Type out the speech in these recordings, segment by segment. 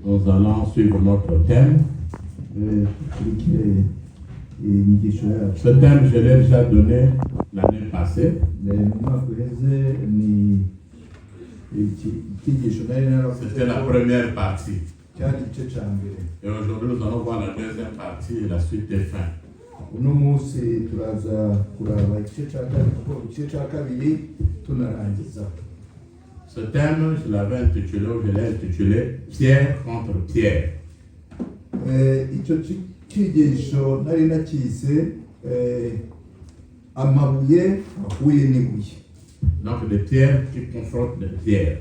Nous allons suivre notre thème. Ce thème, je l'ai déjà donné l'année passée. C'était la première partie. Et aujourd'hui, nous allons voir la deuxième partie et la suite des fins. Ce thème, je l'avais intitulé, je l'ai intitulé Pierre contre Pierre. Donc des pierres qui confrontent des pierres.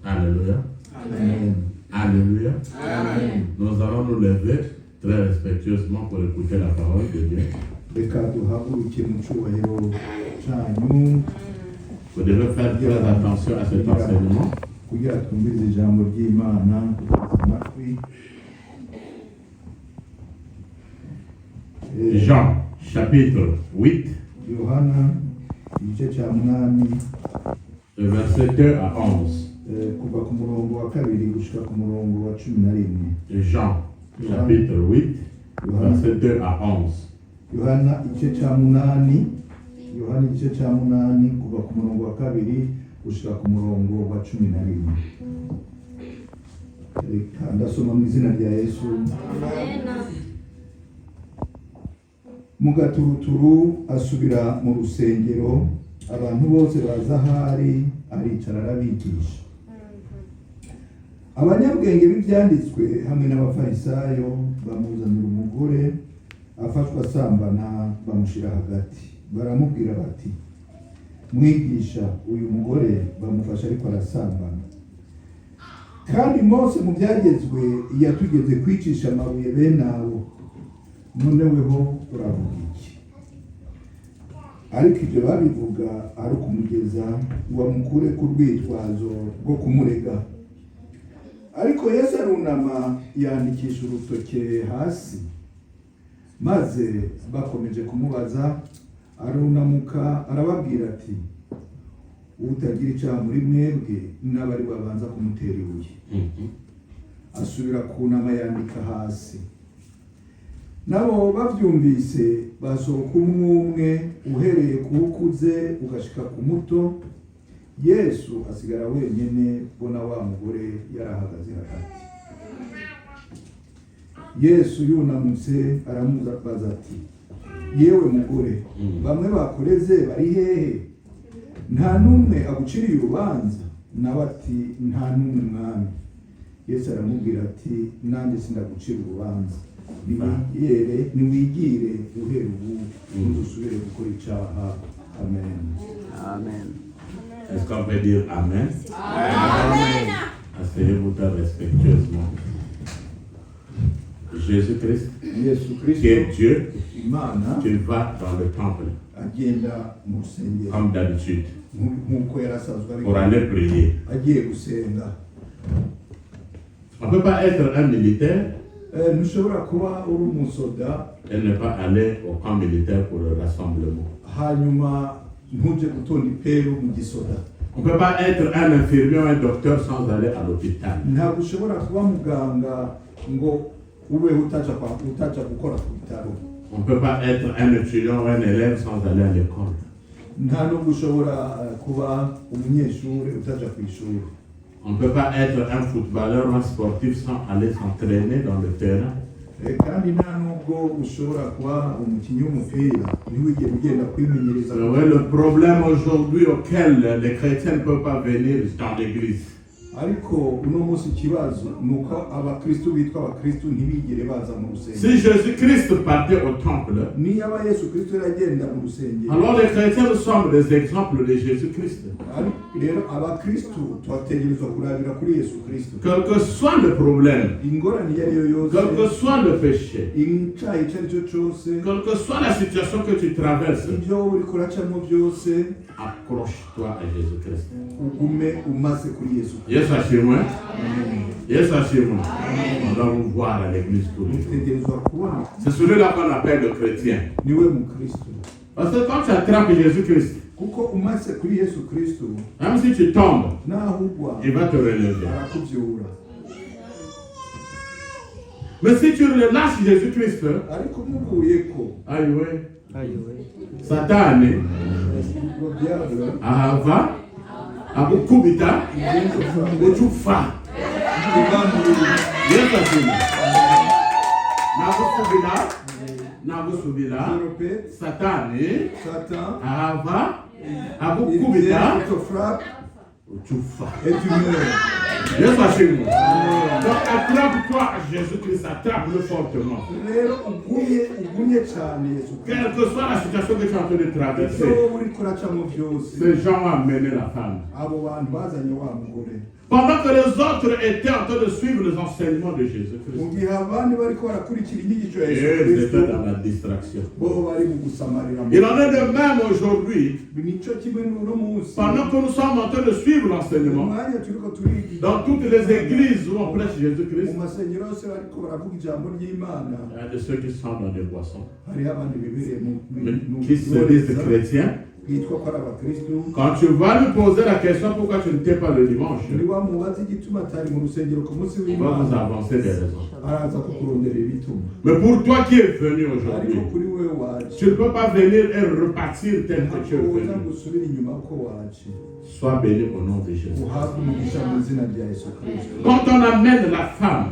Alléluia. Amen. Alléluia. Amen. Nous allons nous lever très respectueusement pour écouter la parole de Dieu. Vous devez faire très attention à cet enseignement. Jean, chapitre 8, verset 2 à 11. Jean, chapitre 8, verset 2 à 11. Yohana igice cya munani kuva ku murongo wa kabiri gushika ku murongo wa 11. Reka ndasoma mu izina rya Yesu. Mu gaturuturu asubira mu rusengero, abantu bose baza ahari aricara arabigisha. Abanyabwenge b'ibyanditswe hamwe n'abafarisayo bamuzanira umugore afashwa asambana, bamushira hagati. Baramubwira bati, mwigisha, uyu mugore bamufasha ariko arasambana. Kandi Mose mu byagezwe yatugeze kwicisha amabuye bene abo, none weho uravuga iki? Ariko ibyo babivuga ari ukumugeza wamukure ku rwitwazo rwo kumurega. Ariko Yesu arunama yandikisha urutoke hasi, maze bakomeje kumubaza, arunamuka arababwira ati, utagira icyaha muri mwebwe n'abari babanza kumutera ibuye. Asubira kunama yandika hasi. Nabo bavyumvise basohoka umwe uhereye ku ukuze ugashika ku muto. Yesu asigara wenyene, bona wa mugore yarahagaze hagati. Yesu yunamutse aramubaza ati, yewe mugore, bamwe bakureze bari hehe? Nta numwe aguciriye urubanza? Nawe ati, nta numwe mwami. Yesu aramubwira ati, nanjye sindagucira urubanza. Niwigire uhere ubu ntuzusubire gukora icyaha. Amen. Amen. Est-ce qu'on peut dire Amen? Amen. Asseyez-vous très respectueusement. Jésus-Christ, qui est Dieu, tu vas dans le temple, comme d'habitude, pour aller prier. On ne peut pas être un militaire et ne pas aller au camp militaire pour le rassemblement. On ne peut pas être un infirmier ou un docteur sans aller à l'hôpital. On ne peut pas être un étudiant ou un élève sans aller à l'école. On ne peut pas être un footballeur ou un sportif sans aller s'entraîner dans le terrain. Le problème aujourd'hui auquel les chrétiens ne peuvent pas venir dans l'église. Si Jésus-Christ partait au temple, alors les chrétiens sommes des exemples de Jésus-Christ. Quel que soit le problème, quel que soit le péché, quelle que soit la situation que tu traverses, accroche-toi à Jésus-Christ. Yes, assure-moi. Yes, assure-moi. On va vous voir à l'église tous les jours. C'est celui-là qu'on appelle le chrétien. Parce que quand tu attrapes Jésus-Christ, kuko umase kuri Yesu Kristo même si tu tombes, naho ugwa il va te relever. arakubyura. Mais si tu relâches Jésus-Christ, ariko umuvuyeko aïe ouais, Aïe, ouais. Satan ngo diable ahava akukubita uchufa. Yesu asifiwe. Nagusubira Satani Satan ahava il vient, akukubita il te frappe uchufa. et tu meurs. Yesu asifiwe. Donc attrape-toi Jésus-Christ, attrape-le fortement. Rero ugumye cyane Yesu Kristo. Quelle que soit la situation que tu es en train de traverser, Ibyo uri kuracamo byose ces gens ont amené la femme. abo bantu bazanye wa mugore Pendant que les autres étaient en train de suivre les enseignements de Jésus-Christ, mu gihe abandi bariko barakurikira inyigisho ya et Yesu eux Kristo étaient dans la distraction. bo bari mu gusamarira. Il en est de même aujourd'hui, Nico kimwe n'uno munsi pendant que nous sommes en train de suivre l'enseignement, umwanya turiko turiga dans toutes les églises où on prêche mu Jésus-Christ, masengero yose bariko baravuga ijambo ry'Imana il y a de ceux qui sont dans des boissons, hariho abandi bibereye mu qui se disent chrétiens. bitwa ko ari abakristo. Quand tu vas lui poser la question pourquoi tu ne t'es pas le dimanche, Ni wamubaza igituma atari mu rusengero ku munsi il va vous w'Imana avancer des raisons. araza kukurondera ibituma. Mais pour toi qui es venu aujourd'hui, ariko kuri wewe waje tu ne peux pas venir et repartir tel que tu es uza venu. gusubira inyuma uko waje Sois béni au nom de Jésus. uhabwe umugisha mu izina rya Yesu Kristo. Quand on amène la femme,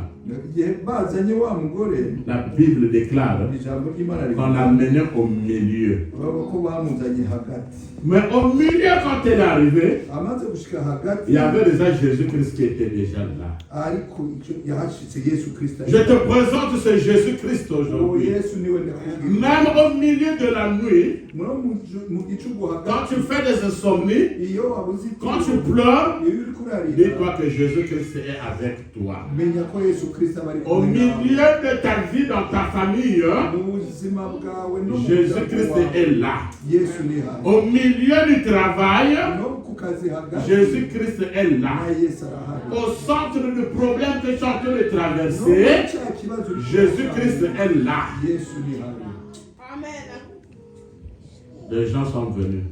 igihe bazanye wa mugore la Bible déclare ijambo ry'Imana qu'on l'a menée au milieu. baba ko bamuzanye hagati. Mais au milieu, quand elle est arrivée, Amaze gushika hagati il y avait déjà Jésus-Christ qui était déjà là. ariko icyo yahashitse Yesu Kristo. Je te présente ce Jésus-Christ Oh, aujourd'hui. Yesu niwe ndakubwira. Même au milieu de la nuit, mu gicugu quand tu hagati fais des insomnies, iyo wabuze quand tu pleures, iyo uri kurarira dis-toi que Jésus-Christ est avec toi. menya ko Yesu Kristo aba ari Au kumwe milieu nawe. de ta vie, dans ta famille, Mu buzima bwawe no mu Jésus-Christ buzima bwawe, est là. Yesu ni hano. Au milieu du travail, No ku kazi hagati Jésus-Christ est là. na Yesu arahari. Au centre du problème que tu es en train de No traverser, cya kibazo uri Jésus-Christ kurasanga, est là. Yesu ni hano. Les gens sont venus,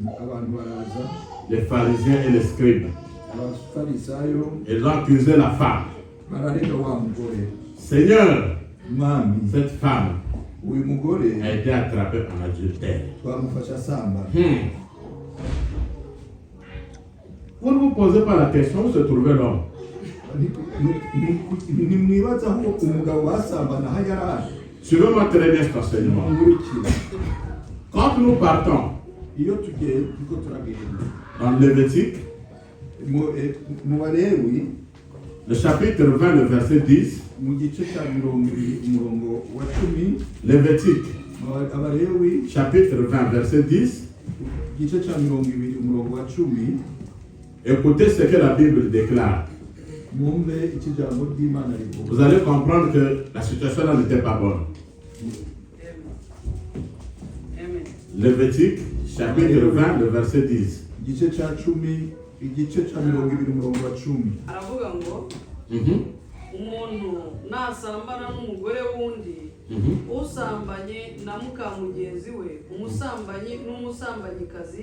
Abantu baraza les pharisiens et les scribes. abafarisayo Ils ont accusé la femme. bararega wa mugore. Seigneur, Mwami cette femme uyu mugore a été attrapée en adultère. twamufasha asamba. Vous ne vous posez pas la question où se trouvait l'homme. Nimwibaza aho umugabo basambana aho yari ari. Suivez-moi très bien cet enseignement. Nkurikira. Quand nous partons Iyo tugiye turiko turagenda dans Lévitique, mu Balewi le chapitre 20, le verset 10, mu gice cya 20 umurongo wa 10, Lévitique, Abalewi chapitre 20, verset 10, igice cya 20 umurongo wa 10, écoutez ce que la Bible déclare. mwumve iki jambo ry'Imana rivuga. Vous allez comprendre que la situation là n'était pas bonne. Lévitique, chapitre 20, le verset 10. Igice cya 10 igice cya 20 umurongo wa 10. aravuga ngo umuntu nasambana n'umugore w'undi usambanye na muka mugenzi we umusambanyi n'umusambanyikazi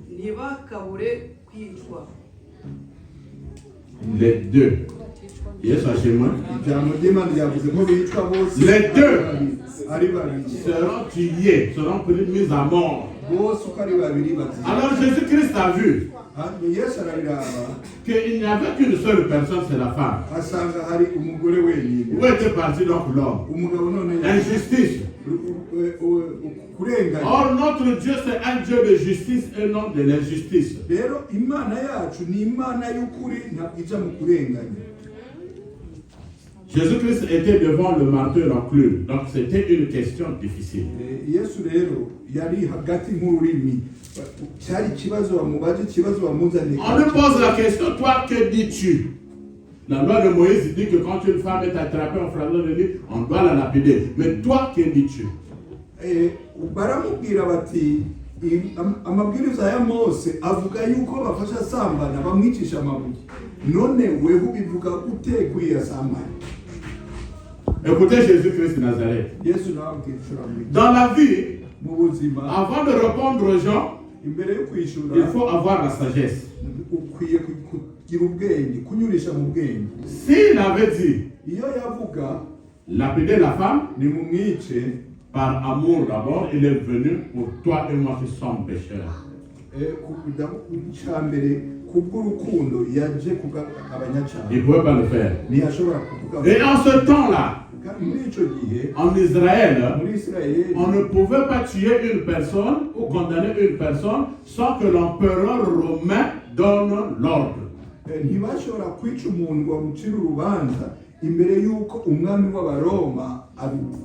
ntibakabure kwicwa. Les deux. Yes, Hachema. Ijambo ry'Imana ryavuze ko bicwa bose. Les deux ari babiri. seront tués, seront mis à mort. Bose uko ari babiri bazira. Alors Jésus-Christ a vu Yesu arabiraba qu'il n'y avait qu'une seule personne, c'est la femme. asanga hari umugore wenyine. Où était parti donc l'homme? Umugabo none Injustice. kurenganya. Or notre Dieu c'est un Dieu de justice et non de l'injustice. Rero Imana yacu ni Imana y'ukuri ntabwo ija mu kurenganya. Jésus-Christ était devant le marteau et l'enclume, donc c'était une question difficile. Yesu rero yari hagati nk'ururimi. Cyari ikibazo bamubaje, ikibazo bamuzaniye. On lui pose la question, toi que dis-tu? La loi de Moïse dit que quand une femme est attrapée en flagrant délit, on doit la lapider. Mais toi que dis-tu? Baramubwira bati amabwiriza ya Mose avuga yuko bafasha sambana bamwicisha amabuye. None wewe ubivuga ute kwiyasambana? Écoutez Jésus-Christ de Nazareth. Yesu nawe ukicura muri. Dans la vie, mu buzima Avant de répondre aux gens, imbere yo kwishura il faut avoir la sagesse. ukwiye kugira ubwenge kunyurisha mu bwenge. S'il avait dit, Iyo yavuga lapider la femme, ni mu mwice par amour d'abord, il est venu pour toi et moi qui sommes pécheurs. cyambere kubw'urukundo yaje kuga abanyacyaha Il ne pouvait pas le faire. ntiyashobora kuvuga. Et en ce temps-là, Muri ico gihe en Israël, muri Israeli on ne pouvait pas tuer une personne ou condamner une personne sans que l'empereur romain donne l'ordre. ntibashobora kwica umuntu ngo bamucire urubanza imbere y'uko umwami w'abaroma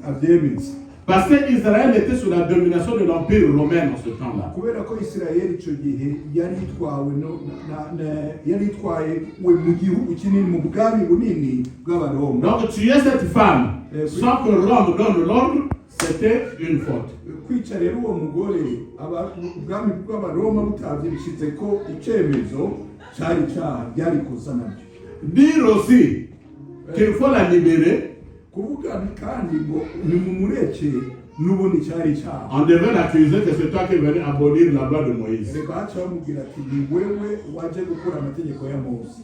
abyemeza. Parce qu'Israël était sous la domination de l'empire romain en ce temps-là. Kubera ko Isirayeli icyo gihe yari itwaye we mu gihugu kinini mu bwami bunini bw'abaroma. Donc tuer cette femme sans que Rome donne l'ordre, c'était une faute. Kwica rero uwo mugore ubwami bw'abaroma butavye bishitse ko icyemezo cyari cyaha byari kosa nabyo. Dire aussi qu'il faut la libérer, kuvuga kandi ngo ni mumureke n'ubundi cyari cyaha. on devait l'accuser que c'est toi qui venais abolir la loi de Moïse. baca bamubwira ati ni wewe waje gukura amategeko ya Mose.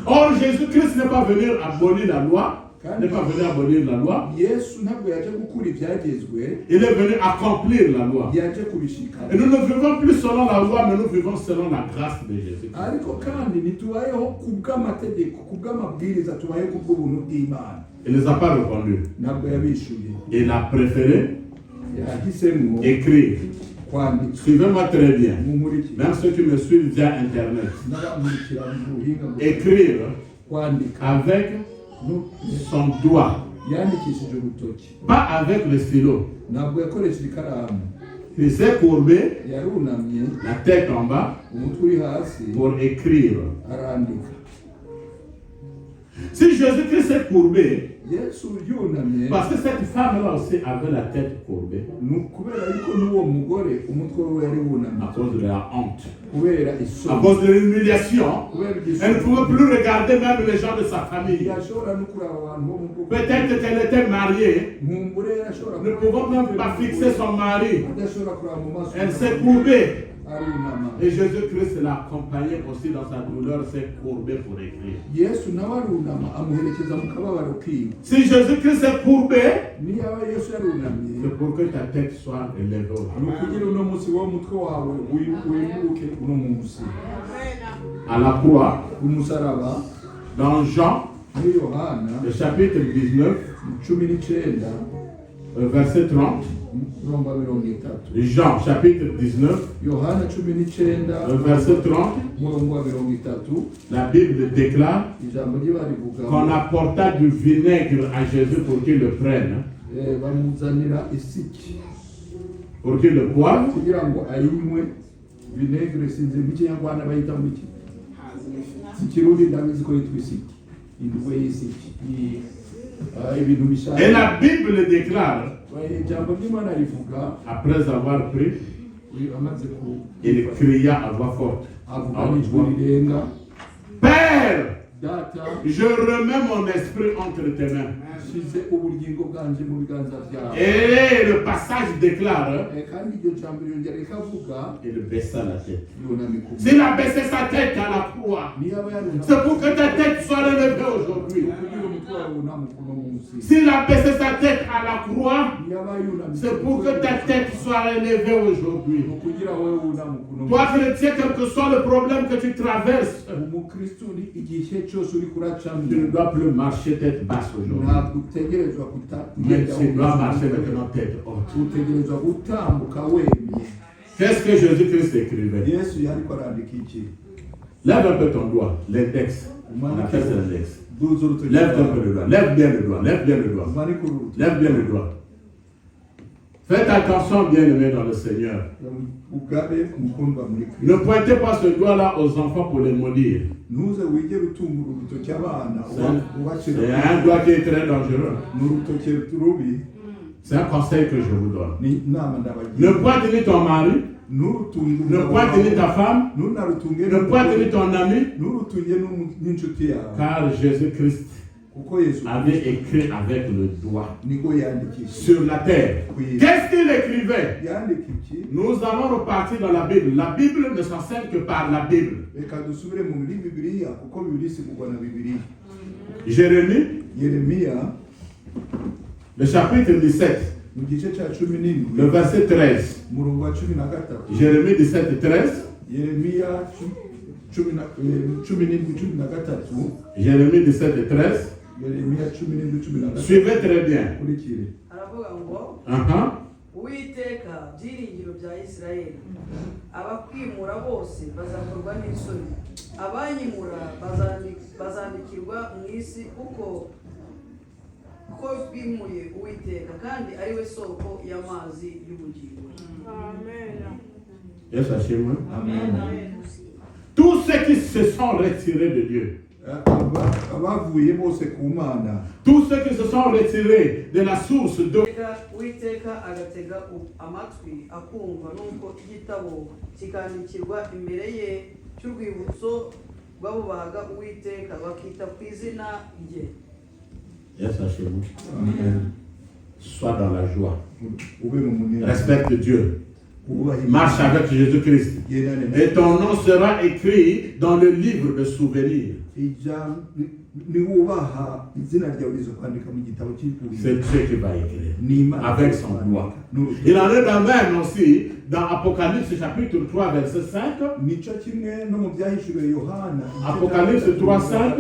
Or Jésus-Christ n'est pas venu abolir la loi, n'est pas venu abolir la loi, Yesu ntabwo yaje gukura ibyagezwe, il est venu accomplir la loi. yaje kubishika. Et nous ne vivons plus selon la loi, mais nous vivons selon la grâce de Jésus. ariko kandi ntitubayeho kubw'amategeko kubw'amabwiriza tubayeho kubw'ubuntu bw'Imana. Il ne les a pas répondus. Ntabwo yabishuye, Il a préféré yahisemo écrire. kwandika. Suivez-moi très bien. Mumurikira Même ceux qui me suivent via Internet. n'abamurikira mu buhinga bwo Écrire kwandika avec son doigt, yandikishije urutoki, pas avec le stylo. ntabwo yakoresheje ikaramu. Il s'est courbé, yarunamye la tête en bas, umutwe uri hasi pour écrire. arandika. Si Jésus-Christ s'est courbé, Yesu yunamye parce que cette femme-là aussi avait la tête courbée kubera yuko n'uwo mugore umutwe we yari wunamye à cause de la honte, kubera à isoni, cause de l'humiliation. kubera Elle ne pouvait plus regarder même les gens de sa famille. yashobora no kuraba abantu bo mu bwoko. Peut-être qu'elle était mariée, Nkumbure yashobora ne pouvant même pas fixer son mari. adashobora kuraba mu maso Elle s'est courbée. arunama. Et Jésus-Christ l'a accompagnée aussi dans sa douleur, s'est courbé pour écrire. Yesu nawe arunama amuherekeza mu kababaro kiwe. Si Jésus-Christ s'est courbé, Niyaba Yesu yarunamye c'est pour que ta tête soit élevée au ni ukugira uno munsi wo mutwe wawe wimuke uno munsi. à la croix. Umusaraba Dans Jean, muri Yohana le chapitre 19, 19 verset 30. mirongo mirongo itatu. Jean, chapitre 19, Yohana 19 verset 30. murongo wa mirongo itatu. La Bible déclare Ijambo ry'Imana rivuga qu'on apporta du vinaigre à Jésus pour qu'il le prenne, bamuzanira isiki pour qu'il le boive. kugira ngo ayinywe. Vinegre sinzi mu Kinyarwanda bayita mu iki? Ikirundi ndabizi ko yitwa isiki. Indwe y'isiki. Ibintu bishaka. Et la Bible déclare, Ijambo ry'Imana rivuga après avoir pris, amaze ku il cria à voix forte, avuga n'ijwi rirenga, Père, data je remets mon esprit entre tes mains. shize ubugingo bwanje mu biganza byawe. Et le passage déclare, Kandi iryo jambo ryongera rikavuga il baissa la tête. yunamye ku S'il a baissé sa tête à la croix, niyaba yarunamye c'est pour que ta tête soit relevée aujourd'hui. kugira umutwe wawe unamuke uno munsi. S'il a baissé sa tête à la croix, Niyaba yunamye c'est pour que ta tête soit relevée aujourd'hui. kugira wowe unamuke uno Toi, munsi. chrétien, quel que soit le problème que tu traverses, Umukristo ni igihe cyose uri kuracamo tu ne dois plus marcher tête basse aujourd'hui. ntabwo utegerezwa Mais tu dois marcher maintenant tête haute. utegerezwa gutambuka wemye. Qu'est-ce que Jésus-Christ écrivait? Yesu yariko arandika iki? Lève un peu ton doigt, l'index. On appelle ça l'index. Duza urutoki Lève un peu le doigt, lève bien le doigt, lève bien le doigt. umanike urutoki. Lève bien le doigt. Faites attention, bien-aimés dans le Seigneur. ugabe mukundwa muri Ne Kristo. pointez pas ce doigt-là aux enfants pour les maudire. Ntuze wigere utungura urutoki abana C'est ubacira. un doigt qui est très dangereux. Ni urutoki rubi. C'est un conseil que je vous donne. Ni inama Ne ndabagira. pointe ni ton mari, Nurutunge ne pointe ni ta femme, nunarutunge ne pointe ni ton ami, nurutunge n'inshuti yawe. car Jésus-Christ kuko Yesu avait écrit avec le doigt niko yandikisha sur la terre. Oui. Qu'est-ce qu'il écrivait? yandika iki. Nous allons repartir dans la Bible. La Bible ne s'enseigne que par la Bible. Reka dusubire muri Bibiliya kuko Bibiliya isigurwa na Bibiliya. Jérémie, Yeremiya le chapitre 17, mu gice cya 17 le verset 13. umurongo wa 13. Jérémie 17, 13. Yeremiya 17:13. Jérémie 17, 13. Yeremiya 17:13. Suivez très bien. kurikire. aravuga ngo uwiteka byiringiro bya Isirayeli, abakwimura bose bazakorwa n'isoni, abanyimura bazandikirwa mu isi kuko bimuye Uwiteka kandi ari we soko y'amazi y'ubugingo. Yes, Hachim. Amen. Tous ceux qui se sont retirés de Dieu, abavuye bose ku Mana, tous ceux qui se sont retirés de la source d'eau, Uwiteka agatega amatwi akumva nuko igitabo kikandikirwa imbere ye cy'urwibutso rw'abubahaga Uwiteka bakita ku izina rye. yes, Hachim, Amen. sois dans la joie. ube mu munezero, Respecte Dieu. wubahe Marche avec Jésus-Christ. gendane na Et ton nom sera écrit dans le livre de souvenirs. niwubaha izina ryawe rizokwandika mu gitabo cy'ibitabo. C'est Dieu qui va écrire. Ni Imana Avec son doigt. Il en est de même aussi dans Apocalypse chapitre 3 verset 5. Nico kimwe no mu byahishuriwe Yohana Apocalypse 3:5.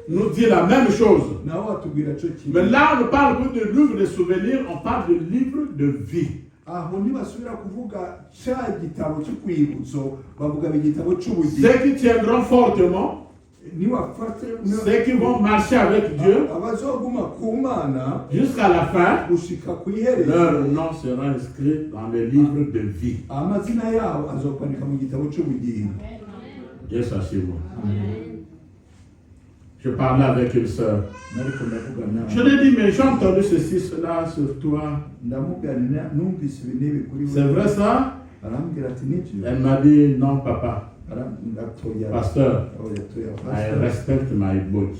Nous dit la même chose. nawe watubwira cyo Mais kimwe. là, on ne parle plus de livre de souvenirs, on parle de livre de vie. Aho ntibasubira kuvuga cya gitabo cy'urwibutso, bavuga igitabo cy'ubugingo. Ceux qui tiendront fortement, Niwafate ceux qui vont marcher avec Dieu abazoguma ku Mana jusqu'à la fin, gushika ku iherezo, leur nom sera inscrit dans le livre de vie. amazina yabo azokwandika mu gitabo cy'ubugingo. Yes, asseyez-vous. Je parlais avec une sœur. Nariko ndavugana Je lui ai dit, mais j'ai entendu ceci, cela sur toi. ndamubwira numvise ibintu kuri C'est vrai ça? arambwira ati nibyo. Elle m'a dit, non, papa. Ndatoya Pasteur, yatoya I pastor, respect my body.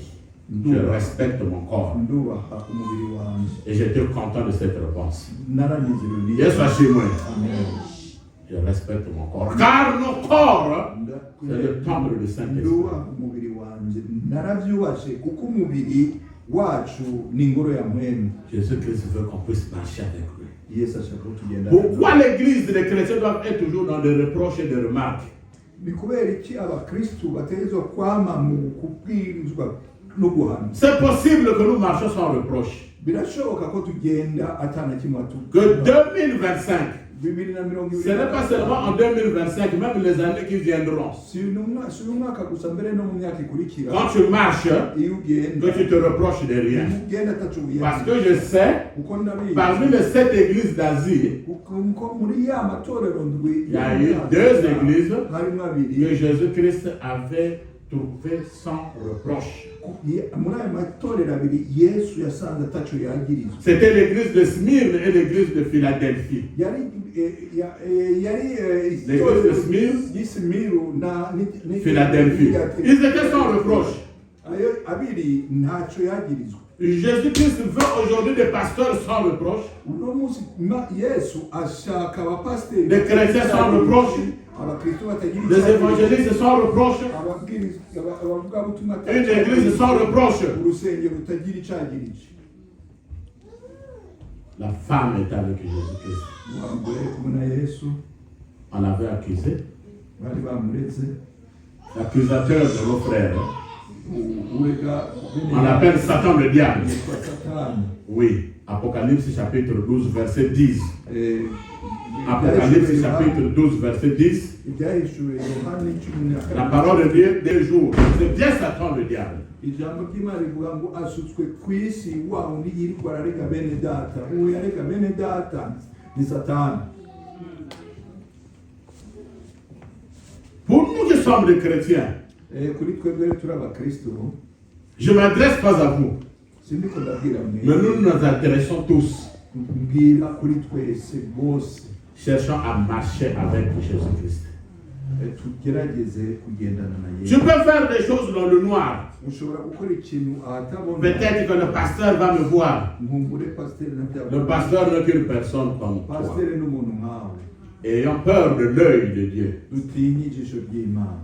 Je respecte mon corps. ndubaha umubiri wanjye, Et j'étais content de cette réponse. naranezerewe. Yes, asseyez-moi. Amen. Je respecte mon corps. Car nos corps, c'est le temple du Saint-Esprit. ndubaha umubiri wanjye, narabyubashe kuko umubiri wacu ni ingoro ya mwene. Jésus-Christ veut qu'on puisse marcher avec lui. Yesu ashaka ko tugenda. Pourquoi l'église, les chrétiens doivent être toujours dans des reproches et des remarques? Ni kubera iki abakristu bategerezwa kwama mu kubwirizwa no guhana? C'est possible que nous marchions sans reproche. Birashoboka ko tugenda atana kimwe atu. Que 2025, Bibiri na mirongo ce n'est pas seulement en 2025, même les années qui viendront. si umwaka gusa mbere no mu myaka ikurikira. Quand tu marches, Iyo ugenda que tu te reproches de rien. ugenda atacu Parce que je sais, kuko ndabizi parmi les 7 églises d'Asie, kuko muri ya matorero ndwi il y a eu 2 églises harimo que abiri Jésus-Christ avait trouvées sans reproche. muri ayo matorero abiri Yesu yasanze atacu yagirizwa. C'était l'église de Smyrne et l'église de Philadelphie. Yari L'église de Smyrne, y'Isimiru na Philadelphie. Ils étaient sans reproche. ayo abiri ntacyo yagirizwa. Jésus-Christ veut aujourd'hui des pasteurs sans reproche, Uno munsi Yesu ashaka abapasiteri, des chrétiens sans reproche, abakristo batagira des évangélistes sans reproche, abavugabutumwa une église sans reproche. urusengero rutagira icyagirije. La femme était avec Jésus-Christ. Umugore kumwe na Yesu On l'avait accusé. bari bamuretse. L'accusateur de nos frères. Uwega On l'appelle Satan le diable. yitwa Satani. Oui. Apocalypse chapitre 12, verset 10. Apocalypse chapitre 12, verset 10. Ibyahishuwe Yohana 10. La parole de Dieu des jours. C'est bien Satan le diable. Ijambo ry'Imana rivuga ngo asutswe ku isi wa undi yirirwa ararega bene data. Uwo yarega bene data ni Satani. Pour nous qui sommes des chrétiens, Kuri twebwe turi abakristo, je ne m'adresse pas à vous, sindiko ndabwira mais mwe, nous nous intéressons tous, mbwira kuri twese bose. cherchant à marcher avec Jésus-Christ. tugerageze kugendana na Tu Yesu. peux faire des choses dans le noir. Ushobora gukora ikintu ahatabona. Peut-être que le pasteur va me voir. Nkumbure pasiteri na Le pasteur n'est qu'une personne comme toi. pasiteri n'umuntu nkawe. Ayant peur de l'œil de Dieu. Dutinye ijisho ry'Imana.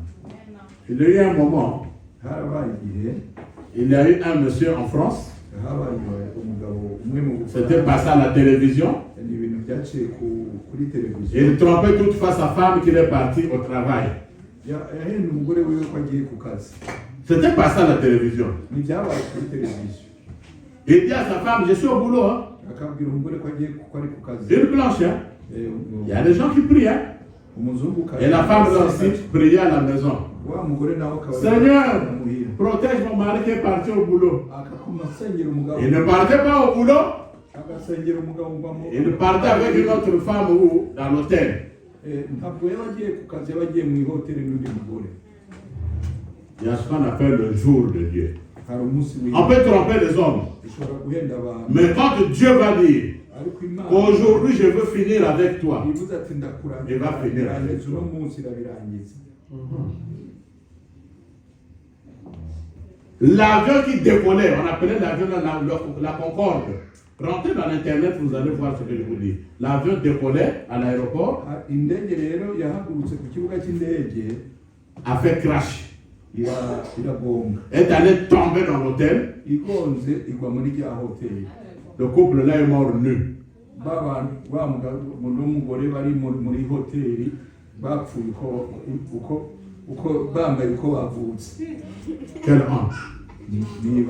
Il y a eu un moment, Harabaye igihe il y a eu un monsieur en France. habaye umugabo umwe mu C'était passé à la télévision. ni ibintu byaciye kuri televiziyo. Il trompait toutefois sa femme qu'il est parti au travail. Yahenda umugore wiwe ko agiye ku kazi. C'était passé à la télévision. Ni byabaye kuri televiziyo. Il dit à sa femme, je suis au boulot. Hein. Akabwira umugore ko agiye ko ari ku kazi. Une blanche. Hein. Il y a des gens qui prient. Hein. Et la femme doit aussi prier à la maison. Seigneur, protège mon mari qui est parti au boulot. Il ne partait pas au boulot. Il partait avec une autre femme dans l'hôtel. Il y a ce qu'on appelle le jour de Dieu. On peut tromper les hommes. Mais quand Dieu va dire qu'aujourd'hui je veux finir avec toi, il va finir avec toi. L'avion qui décollait, on appelait l'avion la Concorde. Rentrez dans l'internet, vous allez voir ce que je vous dis. L'avion décollait à l'aéroport, a fait crash. Est allé tomber dans l'hôtel. Le couple là est mort nu. Quelle honte.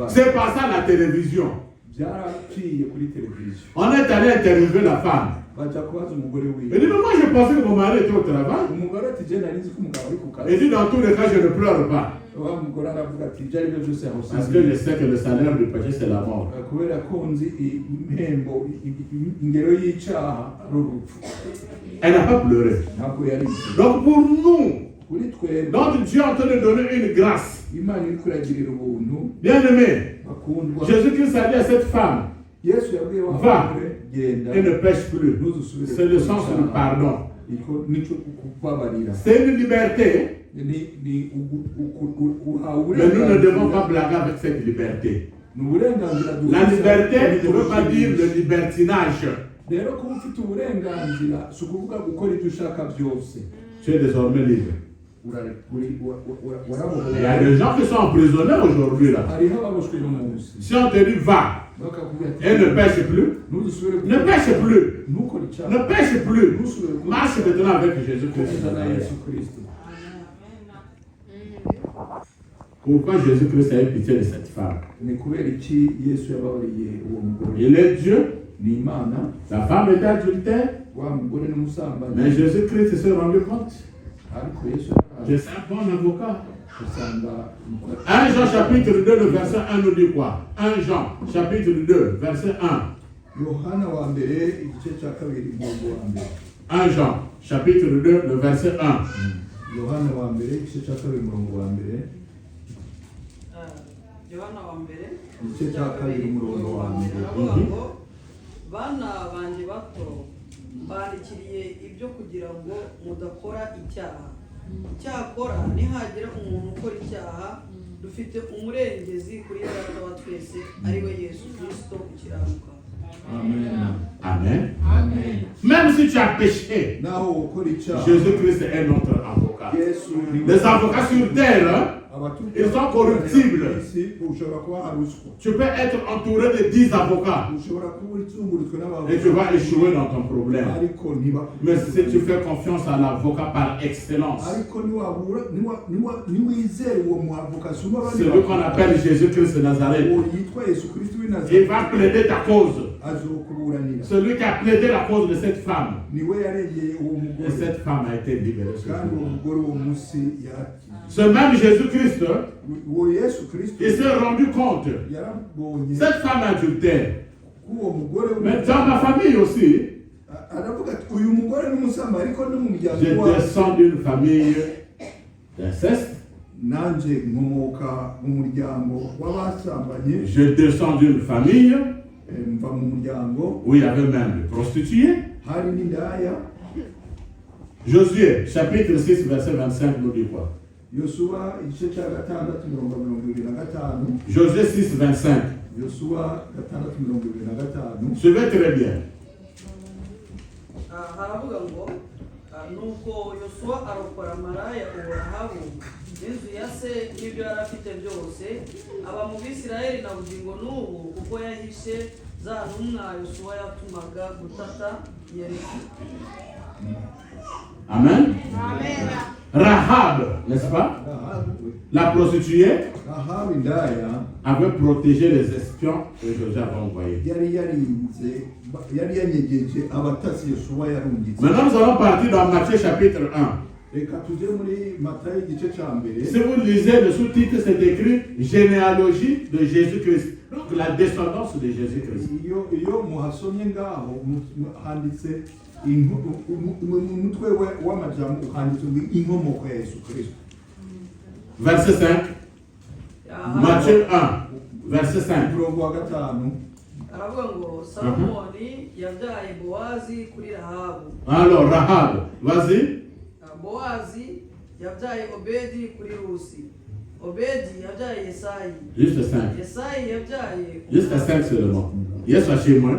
C'est passé à la télévision. On est allé interviewer la femme. Il dit, mais moi je pensais que mon mari était au travail. Il dit, dans tous les cas, je ne pleure pas. Parce que je sais que le salaire du péché, c'est la mort. Elle n'a pas pleuré. Donc pour nous, donc Dieu est en train de donner une grâce. Bien aimé, Jésus-Christ a dit à cette femme, va et ne pêche plus. C'est le sens du pardon. C'est une liberté. Mais nous ne devons pas blaguer avec cette liberté. La liberté ne veut pas dire le libertinage. Tu es désormais libre. Il y a des gens qui sont emprisonnés aujourd'hui là. Si on te dit va et ne pêche plus, ne pêche plus, ne pêche plus, marche maintenant avec Jésus-Christ. Pourquoi Jésus-Christ a eu pitié de cette femme? Il est Dieu. La femme était adultère. Mais Jésus-Christ s'est rendu compte. Je suis un bon avocat. 1 Jean chapitre 2, le verset 1 nous dit quoi? 1 Jean chapitre 2, verset 1. 1 Jean chapitre 2, le verset 1. Yohana wa mbere igice cya kabiri umurongo wa mbere aravuga ngo bana banjye bato mbandikiriye ibyo kugira ngo mudakora icyaha. Icyakora nihagira umuntu ukora icyaha dufite umurengezi kuri data wa twese ari we Yesu Kristo ukiranuka. Amen. Amen. Amen. Même si tu as péché, Jésus-Christ est notre avocat. Les avocats sur terre, ils sont corruptibles. Tu peux être entouré de 10 avocats et tu vas échouer dans ton problème. Mais si tu fais confiance à l'avocat par excellence, celui qu'on appelle Jésus-Christ de Nazareth, il va plaider ta cause. Celui qui a plaidé la cause de cette femme, et cette femme a été libérée. Ce même Jésus-Christ, il s'est rendu compte, cette femme adultère, mais dans ma famille aussi, je descends d'une famille d'inceste. Je descends d'une famille où il y avait même des prostituées. Josué, chapitre 6, verset 25, nous dit quoi? Yosuwa igice cya gatandatu mirongo ibiri na gatanu. Josué 6, 25. Yosuwa gatandatu mirongo ibiri na gatanu. Suivez très bien. haravuga ngo nuko yosuwa arokora maraya uwo rahabu n'inzu ya se n'ibyo yari afite byose aba mu bisirayeli na bugingo n'ubu kuko yahishe za ntumwa yosuwa yatumaga gutata yeriko. Amen. Rahab, n'est-ce pas? La prostituée avait protégé les espions que Josué avait envoyés. Maintenant, nous allons partir dans Matthieu chapitre 1. Si vous lisez le sous-titre, c'est écrit Généalogie de Jésus-Christ. Donc la descendance de Jésus-Christ. Verset 5. Matthieu 1, verset 5. aravuga ngo Salomoni yabyaye Bowazi kuri Rahabu. Alors Rahab, vas-y. Bowazi yabyaye Obedi kuri Rusi. Obedi yabyaye Yesayi. Juste 5. Yesayi yabyaye. Juste 5 seulement. Yes, chez moi.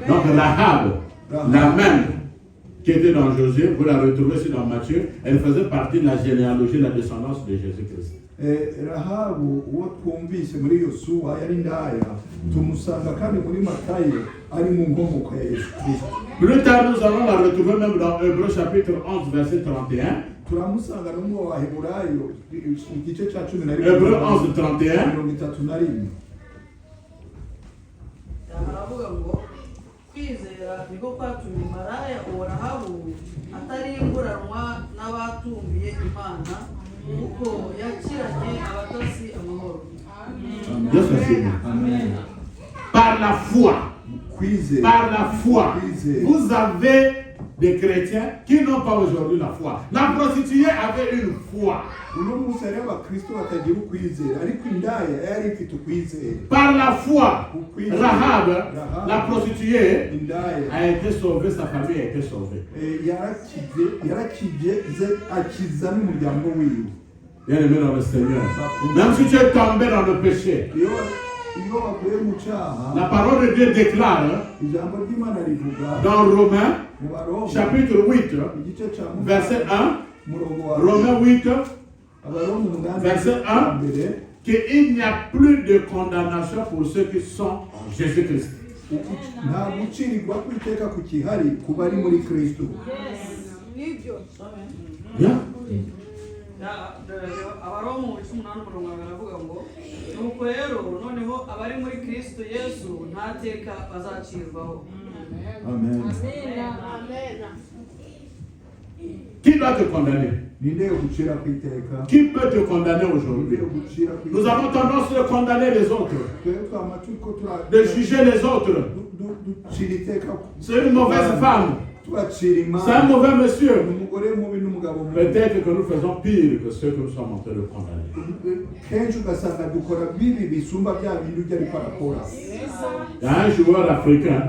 Donc Rahab, la même qui était dans Josué, vous la retrouvez aussi dans Matthieu, elle faisait partie de la généalogie, de la descendance de Jésus-Christ. Rahabu uwo twumvise muri Yosuwa yari ndaya tumusanga kandi muri Matayo ari mu nkomoko ya Yesu Kristo. Plus tard nous allons la retrouver même dans Hébreux chapitre 11 verset 31. Turamusanga no mu Baheburayo igice cya 10 Hébreux 11 31. Aravuga ngo kwizera niko kwatumye maraya uwo Rahabu atarimburanwa n'abatumviye Imana kuko yakiranye abatasi amahoro. Par la foi, par la foi, vous avez des chrétiens qui n'ont pas aujourd'hui la foi. La prostituée avait une foi. Par la foi, Rahab, la prostituée, a été sauvée, sa famille a été sauvée. Bien aimé dans le Seigneur, même si tu es tombé dans le péché, la parole de Dieu déclare dans Romains chapitre 8 verset 1, Romains 8 verset 1, qu'il n'y a plus de condamnation pour ceux qui sont en Jésus-Christ. Bien. Abaromu 18 baravuga ngo nuko rero noneho abari muri Kristo Yesu nta teka bazacirwaho. Amen. Qui doit te condamner? Qui peut te condamner aujourd'hui? Nous avons tendance de condamner les autres, de juger les autres. C'est une mauvaise femme. C'est un mauvais monsieur. Peut-être que nous faisons pire que ceux que nous sommes en train de condamner. Il y a un joueur africain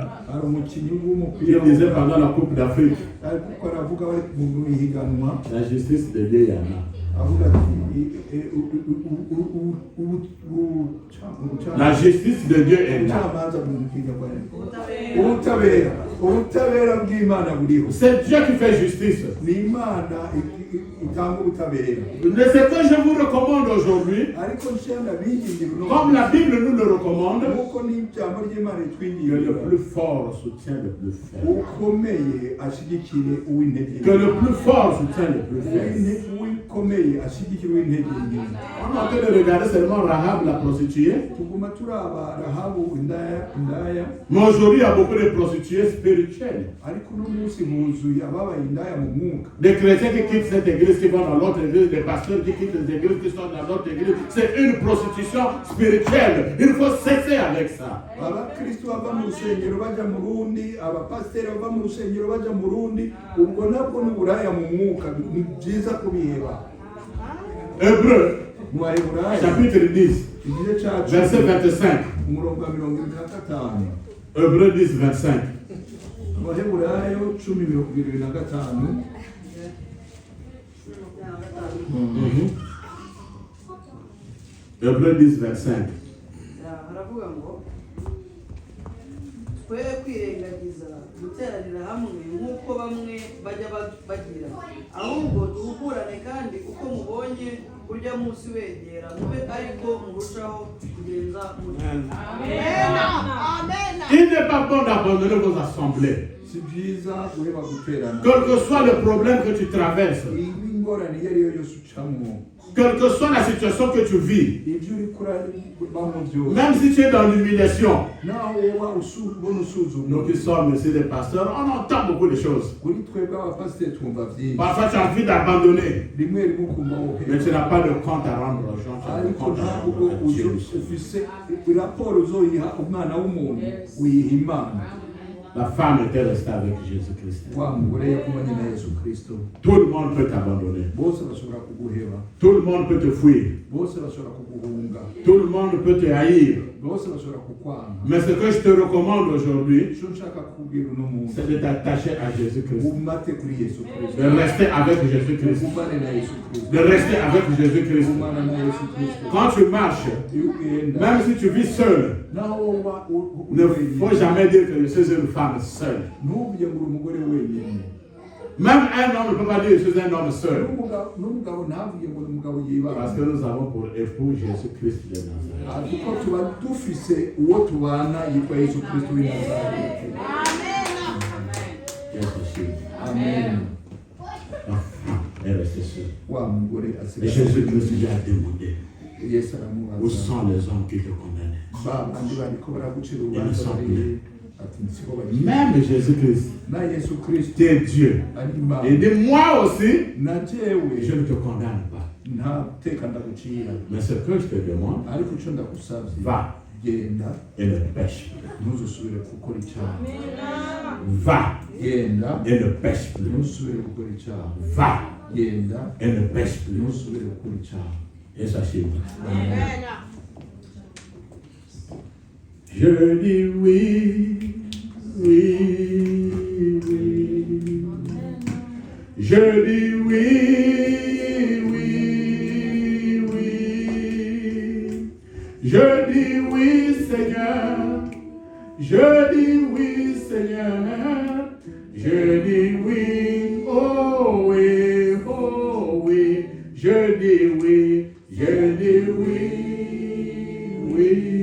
qui disait pendant la Coupe d'Afrique, la justice de Dieu, il y en a. La justice de Dieu est là. C'est Dieu qui fait justice. Mais ce que je vous recommande aujourd'hui, comme la Bible nous le recommande, que le plus fort soutient le plus faible. Que le plus fort soutient le plus faible. On est en train de regarder seulement Rahab la prostituée. Mais aujourd'hui, il y a beaucoup de prostituées spirituelles. Des chrétiens qui quittent cette église, qui vont dans l'autre église, des pasteurs qui quittent les églises, qui sont dans l'autre église. C'est une prostitution spirituelle. Il faut cesser avec ça. Hébreux, chapitre 10, verset 25. Hébreux 10, 25. Hébreux 10, 25. haravuga ngo twe kwirengagiza guteranira hamwe nk'uko bamwe bajya bagira, ahubwo duhugurane kandi uko mubonye urya munsi wegera mube ariko murushaho kugenza mutyo. Il n'est pas bon d'abandonner vos assemblées. si byiza guheba guterana Quel que soit le problème que tu traverses, ingorane iyo ari yo yose ucamo, quelle que soit la situation que tu vis, ibyo uri kurabamo byose, même si tu es dans l'humiliation, nawe woba ubona usuzuma. nous qui sommes ici des pasteurs, on entend beaucoup de choses. kuri twebwe abapasiteri twumva byinshi, Parfois tu as envie d'abandonner, rimwe rimwe ukumva mais tu n'as pas de compte à rendre aux gens, tu as de ariko compte à ntabwo rendre à Dieu. ufise raporo uzoyiha umwana w'umuntu uyiha Imana. La femme était restée avec Jésus-Christ. wa mugore yakumanye na Yesu Kristo, Tout le monde peut t'abandonner. bose bashobora kuguheba, Tout le monde peut te fuir. bose bashobora kuguhunga, Tout le monde peut te haïr. bose bashobora kukwanga. Mais ce que je te recommande aujourd'hui, icyo nshaka kubwira uno muntu, c'est de t'attacher à Jésus-Christ. umate kuri Yesu Kristo, De rester avec Jésus-Christ. umane na Yesu Kristo, De rester avec Jésus-Christ. umana na Yesu Kristo. Quand tu marches, iyo ugenda, même si tu vis seul, naho woba ne faut jamais dire que je suis une femme seule. ntubye ngo uri umugore wenyine. Même un homme ne peut pas dire que je suis un homme seul. n'umugabo ntavuge ngo ni umugabo yibaza, Parce que nous avons pour époux Jésus-Christ de Nazareth. kuko tuba dufise uwo tubana yitwa Yesu Kristo w'i Nazareti. Jésus. Amen. La femme est restée seule. wa mugore Et asigaye, Jésus-Christ lui a demandé, Yesu où aramubaza, sont les hommes qui te condamnaient? bandi bariko baragucira urubanza bari, ati nsiko bari. Même Jésus-Christ, na Yesu Kristo tu es Dieu. ari Imana, Et dit, moi aussi, na je jewe ne te condamne pas. nta teka ndagucira, Mais ce que je te demande, ariko icyo ndagusabye, va genda et ne pêche plus. ntuzusubire gukora icyaha, Va genda et ne pêche plus. ntuzusubire gukora icyaha, Va genda et ne pêche plus. ntuzusubire gukora icyaha. Et sachez-vous. Je dis oui, oui, oui. Je dis oui, oui, oui. Je dis oui, Seigneur. Je dis oui, Seigneur. Je dis oui, oh oui, oh oui. Je dis oui, je dis oui, oui.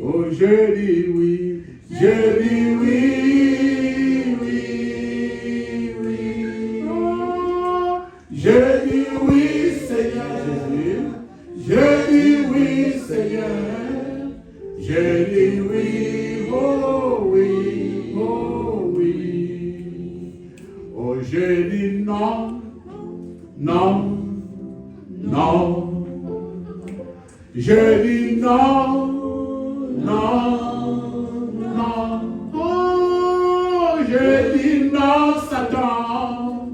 Oh, je dis oui, je dis oui, oui, oui. Oh, je dis oui, Seigneur Jésus. Je dis oui, Seigneur. Je dis oui, oh oui, oh oui. Oh, je dis non, non, non. Je dis non, non, non. Oh, je dis non, Satan.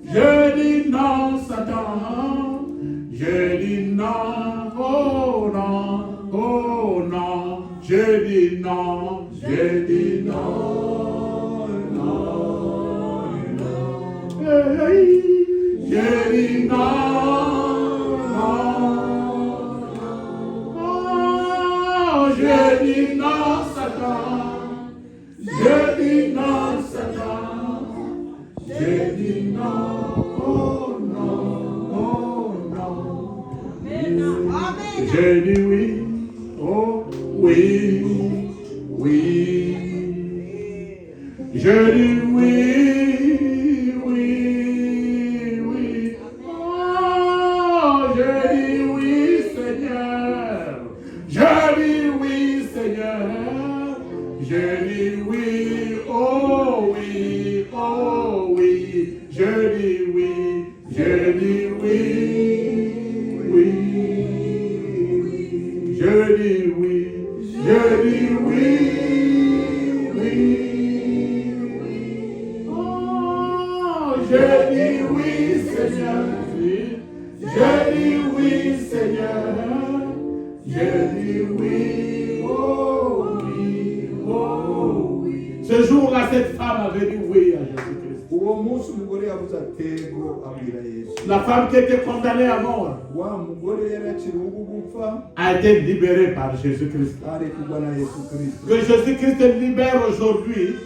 Je dis non, Satan. Je dis non, oh non, oh non. Je dis non, je dis non, non, non. Hey, je dis non, non. Oh, je dis non, Satan. Je dis non, Satan. Je dis non, oh non, oh non. Je dis oui, oh oui, oui. Je dis oui, oui, oui. Oh, je dis oui, Seigneur. Je dis oui, Seigneur. Je dis oui, oh oui, oh oui. Je dis oui, je dis oui, oui. Je dis oui, je dis oui, oui. Oh, je dis oui, Seigneur. Je dis oui, Seigneur. Je dis oui, oh oui, oh oui. Ce jour-là, cette femme avait dit oui à Jésus-Christ. uwo munsi umugore yabuze atego abwira Yesu. La femme qui était condamnée à mort Wa mugore yaraciriwe gupfa a été libérée par Jésus-Christ. arekurwa na Yesu Kristo. Que Jésus-Christ libère aujourd'hui,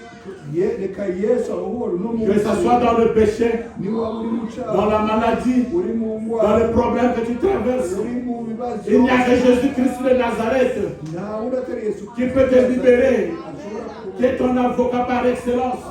Reka Yesu ahohora uno que ce soit dans le péché, ni waba uri mu cyaha, dans la maladie, uri mu dans ndwara, les problèmes que tu traverses. uri mu bibazo, Il n'y a que Jésus-Christ de Nazareth nta wundi atari Yesu qui peut te libérer, ashobora qui est ton avocat par excellence.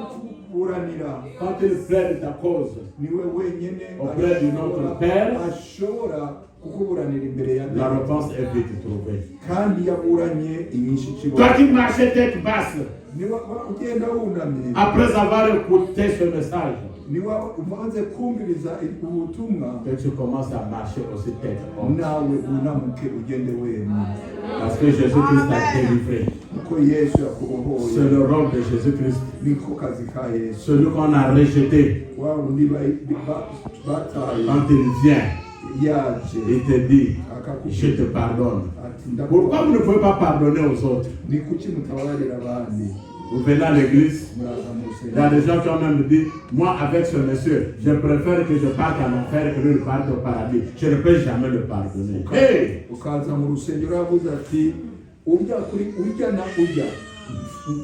kukuburanira. Quand il plaide ta cause Niwe wenyine auprès de notre Père, ashobora kukuburanira imbere ya la réponse est vite trouvée. kandi yaburanye inyinshi Toi kibona. qui marchais tête basse, Niba ugenda wunamye, après avoir écouté ce message, niba umaze kumviriza ubutumwa, que tu commences à marcher aussi tête haute. nawe unamuke ugende wema, Parce que Jésus-Christ t'a délivré. kuko Yesu C'est yakubohoye. le rôle de Jésus-Christ. Niko kazi ka Yesu. Celui qu'on a rejeté, Wa wundi bataye quand il vient, yaje il te dit, je akakubwira te pardonne. ati Pourquoi vous ne pouvez pas pardonner aux autres? ni kuki mutababarira abandi? Vous venez à l'église, Muraza mu il y a rusengero. des gens qui ont même dit, moi avec ce monsieur, je préfère que je parte en enfer que de le parte au paradis. Je ne peux jamais le pardonner. Hey! Ukaza mu rusengero yavuze ati urya na urya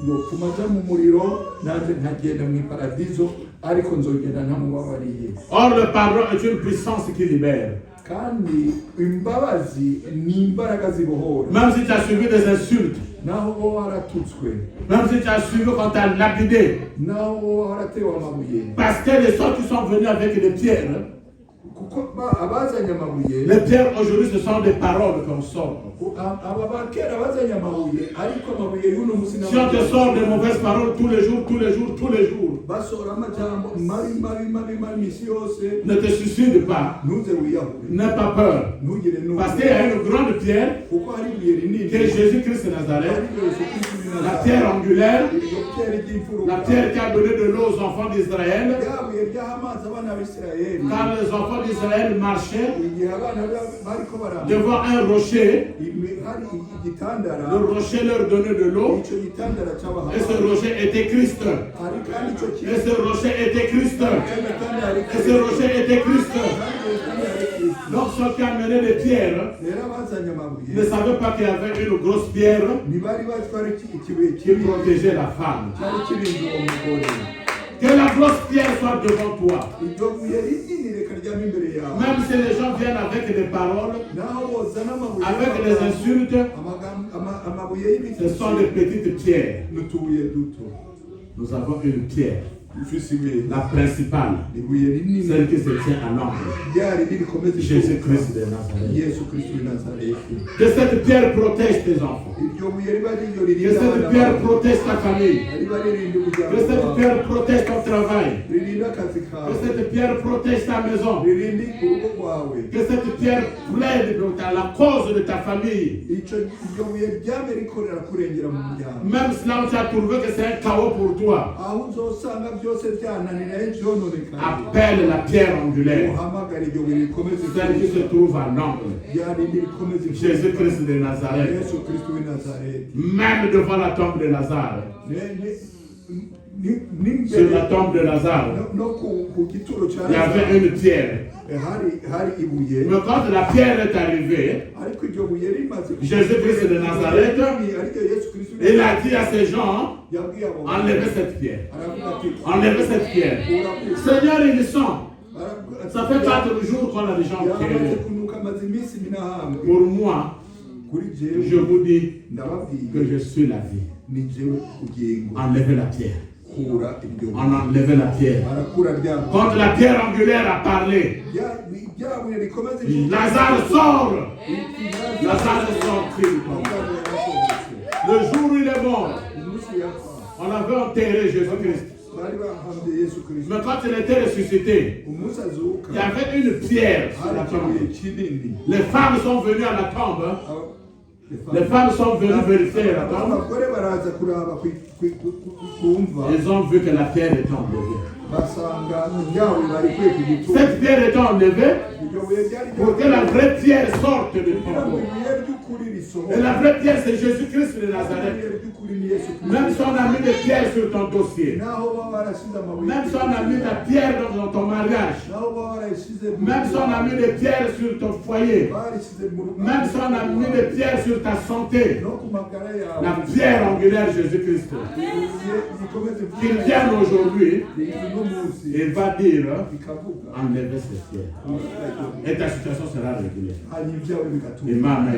yopfuma aja mu muriro nanjye nkagenda mu iparadizo ariko nzogenda ntamubabariye. Or le pardon est une puissance qui libère. Kandi imbabazi ni imbaraga zibohora. Même si tu as subi des insultes, Naho wowe waratutswe, même si tu as subi qu'on t'a lapidé, naho wowe waratewe amabuye, parce que les autres qui sont venus avec des pierres, kuko abazanye amabuye, les pierres aujourd'hui ce sont des paroles qu'on sort. aba bakera bazanye amabuye, ariko amabuye y'uno musi Si on te sort des mauvaises paroles tous les jours, basohora amajambo mabi misi yose, ne te suicide pas, ntuze wiyahure, n'aie pas peur. ntugire Parce qu'il y a une grande pierre kuko hari ibuye rinini, qui est Jésus-Christ de Nazareth, ari Yesu Kristo w'i la Nazareti. pierre angulaire, Iryo pierre ry'imfuruka, la pierre qui a donné de l'eau aux enfants d'Israël. rya buye ryaha amazi abana b'Isirayeli, Quand les enfants d'Israël marchaient igihe abana bariko baramba, devant un rocher, hari igitandara, le rocher leur donnait de l'eau, ico gitandara c'abaha et ce amazi. rocher était Christ. Hari kandi ico Et ce rocher était Christ. gitandara ari Et ce rocher était Christ. kandi ico gitandara ari Kristo. Donc ceux qui amenaient les pierres Rero abazanye amabuye ne savaient pas qu'il y avait une grosse pierre ntibari batwara ikibuye qui kibi protégeait la femme. cyari kirinze uwo mugore. Que la grosse pierre soit devant toi. Iryo buye rinini reka ryame imbere yawe, Même si les gens viennent avec des paroles, naho bozana amabuye avec des insultes, amabuye y'ibiti, ce sont des petites pierres. n'utubuye duto. Nous avons une pierre, Ufise ibuye, la principale, ibuye rinini celle qui se tient à l'angle. rya rindi rikomeza Jésus-Christ de Nazareth. Yesu Kristo w'i Nazareti. Que cette pierre protège tes enfants. Iryo buye riba riryo Que ririnda cette abana pierre bawe, protège ta famille. riba ririnda Que umuryango cette wawe, pierre protège ton travail. ririnda akazi Que kawe, cette pierre protège ta maison. ririnda urugo rwawe. Que cette pierre plaide pour la cause de ta famille. Iryo buye ryame rikorera kurengera mu muryango. Même si là où tu as trouvé que c'est un chaos pour toi, Aho uzosanga byose byananira byononekana, appelle la pierre angulaire, uhamagara iryo buye rikomeze celle qui se trouve à l'angle. rya rindi rikomeze Jésus-Christ de Nazareth. Yesu Kristo w'i Nazareti. Même devant la tombe de Lazare, sur la N'imbere tombe de Lazare, no ku gituro cya il y avait une pierre. hari ibuye, Mais quand la pierre est arrivée, ariko iryo buye rimaze Jésus-Christ de Nazareth, ariko Yesu Kristo w'i il a dit à ces gens, yabwiye abo enlevez cette pierre. aravuga ati Enlevez cette pierre. Seigneur, ils y sont. Ça fait 4 jours qu'on a des gens yamaze qui kunuka amaze iminsi minahamwe. Pour moi, Kuri je jewe vous dis ndababwiye que je suis la vie. ni jewe ubugingo. Enlevez la pierre. Kura iryo On a enlevé la pierre. arakura rya buye. Quand la pierre angulaire a parlé, rya buye rikomeze Lazare sort. Lazare sorti du tombeau. Le jour où il est mort, umunsi yapfa on avait enterré Jésus-Christ. bari bahambye Yesu Kristo. Mais quand il était ressuscité, Umunsi azuka il y avait une pierre sur hari la tombe. ikibuye kinini. Les femmes sont venues à la tombe. Les femmes sont venues vérifier la tombe. abagore baraza kuraba kumva, Ils ont vu que la pierre est enlevée. Cette pierre est enlevée pour que la vraie pierre sorte de ton corps. Et la vraie pierre, c'est Jésus-Christ de Nazareth. Même si on a mis des pierres sur ton dossier, même si on a mis des pierres dans ton mariage, même si on a mis des pierres sur ton foyer, même si on a mis des pierres sur ta santé, la pierre angulaire Jésus-Christ, qu'il vienne aujourd'hui, il va dire, enlevez ces pierres. Et ta situation sera réglée. Et ma main,